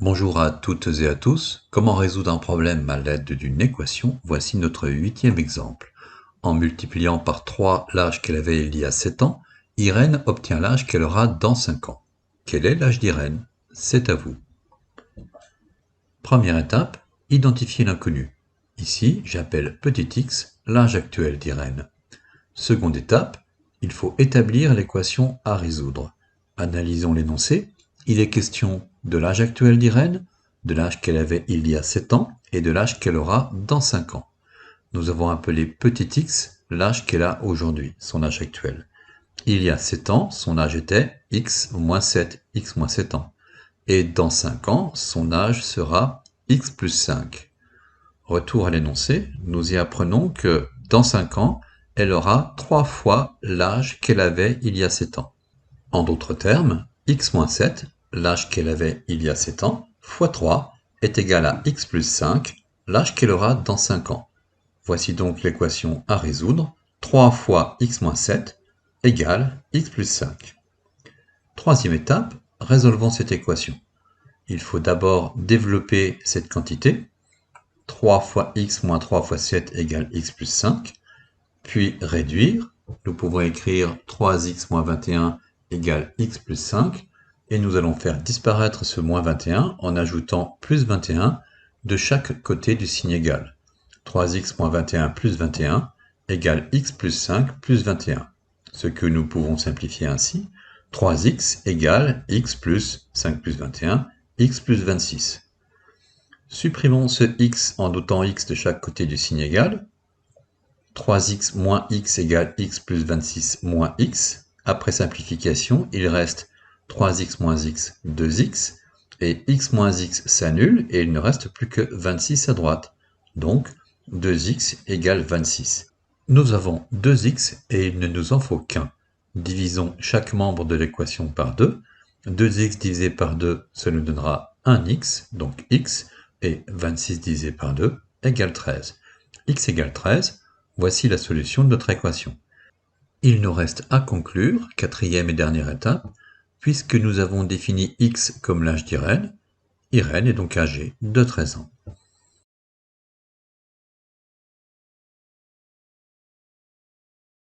Bonjour à toutes et à tous. Comment résoudre un problème à l'aide d'une équation? Voici notre 8e exemple. En multipliant par 3 l'âge qu'elle avait il y a 7 ans, Irène obtient l'âge qu'elle aura dans 5 ans. Quel est l'âge d'Irène? C'est à vous. Première étape, identifier l'inconnu. Ici, j'appelle petit x l'âge actuel d'Irène. Seconde étape, il faut établir l'équation à résoudre. Analysons l'énoncé. Il est question de l'âge actuel d'Irène, de l'âge qu'elle avait il y a 7 ans et de l'âge qu'elle aura dans 5 ans. Nous avons appelé petit x l'âge qu'elle a aujourd'hui, son âge actuel. Il y a 7 ans, son âge était x moins 7, x moins 7 ans. Et dans 5 ans, son âge sera x plus 5. Retour à l'énoncé, nous y apprenons que dans 5 ans, elle aura 3 fois l'âge qu'elle avait il y a 7 ans. En d'autres termes, x moins 7, l'âge qu'elle avait il y a 7 ans, fois 3 est égal à x plus 5, l'âge qu'elle aura dans 5 ans. Voici donc l'équation à résoudre. 3 fois x moins 7 égale x plus 5. Troisième étape, résolvons cette équation. Il faut d'abord développer cette quantité. 3 fois x moins 3 fois 7 égale x plus 5. Puis réduire. Nous pouvons écrire 3x moins 21 égale x plus 5. Et nous allons faire disparaître ce moins 21 en ajoutant plus 21 de chaque côté du signe égal. 3x moins 21 plus 21 égale x plus 5 plus 21. Ce que nous pouvons simplifier ainsi. 3x égale x plus 5 plus 21, x plus 26. Supprimons ce x en dotant x de chaque côté du signe égal. 3x moins x égale x plus 26 moins x. Après simplification, il reste 3x moins x, 2x. Et x moins x s'annule et il ne reste plus que 26 à droite. Donc, 2x égale 26. Nous avons 2x et il ne nous en faut qu'un. Divisons chaque membre de l'équation par 2. 2x divisé par 2, ça nous donnera 1x, donc x, et 26 divisé par 2 égale 13. X égale 13, voici la solution de notre équation. Il nous reste à conclure, quatrième et dernière étape, puisque nous avons défini x comme l'âge d'Irène. Irène est donc âgée de 13 ans.